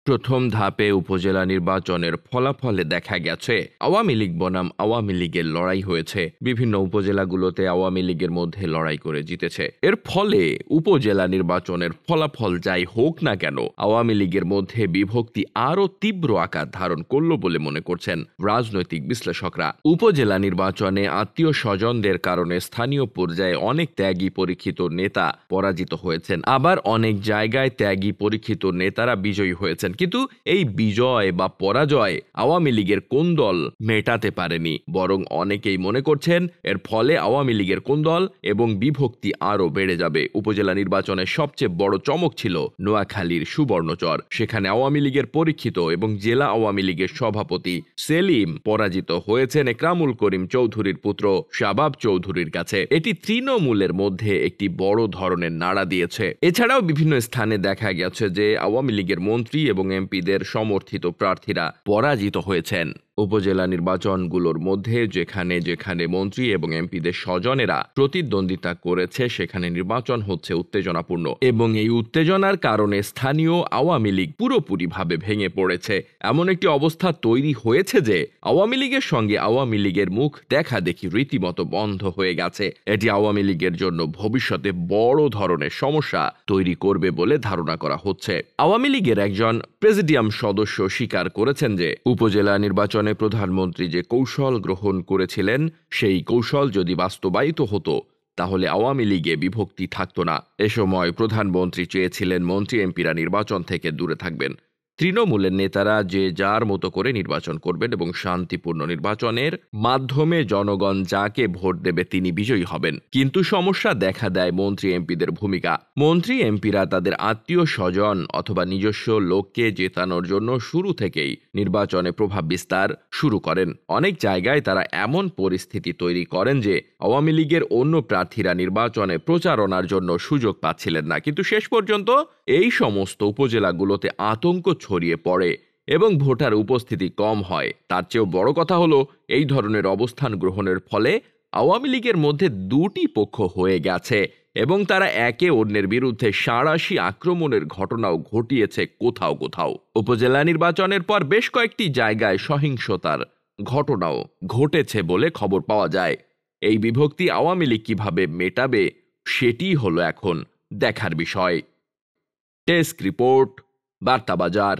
প্রথম ধাপে উপজেলা নির্বাচনের ফলাফলে দেখা গেছে আওয়ামী লীগ বনাম আওয়ামী লীগের লড়াই হয়েছে। বিভিন্ন উপজেলাগুলোতে আওয়ামী লীগের মধ্যে লড়াই করে জিতেছে। এর ফলে উপজেলা নির্বাচনের ফলাফল যাই হোক না কেন, আওয়ামী লীগের মধ্যে বিভক্তি আরও তীব্র আকার ধারণ করল বলে মনে করছেন রাজনৈতিক বিশ্লেষকরা। উপজেলা নির্বাচনে আত্মীয় স্বজনদের কারণে স্থানীয় পর্যায়ে অনেক ত্যাগী পরীক্ষিত নেতা পরাজিত হয়েছেন, আবার অনেক জায়গায় ত্যাগী পরীক্ষিত নেতারা বিজয়ী হয়েছেন। কিন্তু এই বিজয় বা পরাজয় আওয়ামী লীগের কোন দল মেটাতে পারেনি, বরং অনেকেই মনে করছেন এর ফলে আওয়ামী লীগের কোন দল এবং বিভক্তি আরও বেড়ে যাবে। উপজেলা নির্বাচনের সবচেয়ে বড় চমক ছিল নোয়াখালীর সুবর্ণচর। সেখানে আওয়ামী লীগের পরীক্ষিত এবং জেলা আওয়ামী লীগের সভাপতি সেলিম পরাজিত হয়েছেন একরামুল করিম চৌধুরীর পুত্র শাবাব চৌধুরীর কাছে। এটি তৃণমূলের মধ্যে একটি বড় ধরনের নাড়া দিয়েছে। এছাড়াও বিভিন্ন স্থানে দেখা গেছে যে আওয়ামী লীগের মন্ত্রী এবং এমপিদের সমর্থিত প্রার্থীরা পরাজিত হয়েছেন। উপজেলা নির্বাচনগুলোর মধ্যে যেখানে যেখানে মন্ত্রী এবং এমপিদের স্বজনেরা প্রতিদ্বন্দ্বিতা করেছে সেখানে নির্বাচন হচ্ছে উত্তেজনাপূর্ণ, এবং এই উত্তেজনার কারণে স্থানীয় আওয়ামী লীগ পুরোপুরিভাবে ভেঙে পড়েছে। এমন একটি অবস্থা তৈরি হয়েছে যে আওয়ামী লীগের সঙ্গে আওয়ামী লীগের মুখ দেখা দেখি রীতিমতো বন্ধ হয়ে গেছে। এটি আওয়ামী লীগের জন্য ভবিষ্যতে বড় ধরনের সমস্যা তৈরি করবে বলে ধারণা করা হচ্ছে। আওয়ামী লীগের একজন প্রেসিডিয়াম সদস্য স্বীকার করেছেন যে উপজেলা নির্বাচনে প্রধানমন্ত্রী যে কৌশল গ্রহণ করেছিলেন সেই কৌশল যদি বাস্তবায়িত হতো তাহলে আওয়ামী লীগে বিভক্তি থাকতো না। এ সময় প্রধানমন্ত্রী চেয়েছিলেন মন্ত্রী এমপিরা নির্বাচন থেকে দূরে থাকবেন। তৃণমূলের নেতারা যে যার মতো করে নির্বাচন করবেন এবং শান্তিপূর্ণ নির্বাচনের মাধ্যমে জনগণ যাকে ভোট দেবে তিনি বিজয়ী হবেন। কিন্তু সমস্যা দেখা দেয় মন্ত্রী এমপিদের ভূমিকা। মন্ত্রী এমপিরা তাদের আত্মীয় স্বজন অথবা নিজস্ব লোককে জেতানোর জন্য শুরু থেকেই নির্বাচনে প্রভাব বিস্তার শুরু করেন। অনেক জায়গায় তারা এমন পরিস্থিতি তৈরি করেন যে আওয়ামী লীগের অন্য প্রার্থীরা নির্বাচনে প্রচারণার জন্য সুযোগ পাচ্ছিলেন না। কিন্তু শেষ পর্যন্ত এই সমস্ত উপজেলাগুলোতে আতঙ্ক ছড়িয়ে পড়ে এবং ভোটার উপস্থিতি কম হয়। তার চেয়েও বড় কথা হলো এই ধরনের অবস্থান গ্রহণের ফলে আওয়ামী লীগের মধ্যে দুটি পক্ষ হয়ে গেছে এবং তারা একে অন্যের বিরুদ্ধে সাঁড়াশি আক্রমণের ঘটনাও ঘটিয়েছে কোথাও কোথাও। উপজেলা নির্বাচনের পর বেশ কয়েকটি জায়গায় সহিংসতার ঘটনাও ঘটেছে বলে খবর পাওয়া যায়। এই বিভক্তি আওয়ামী লীগ কিভাবে মেটাবে সেটি হলো এখন দেখার বিষয়। Desk report, বার্তাবাজার।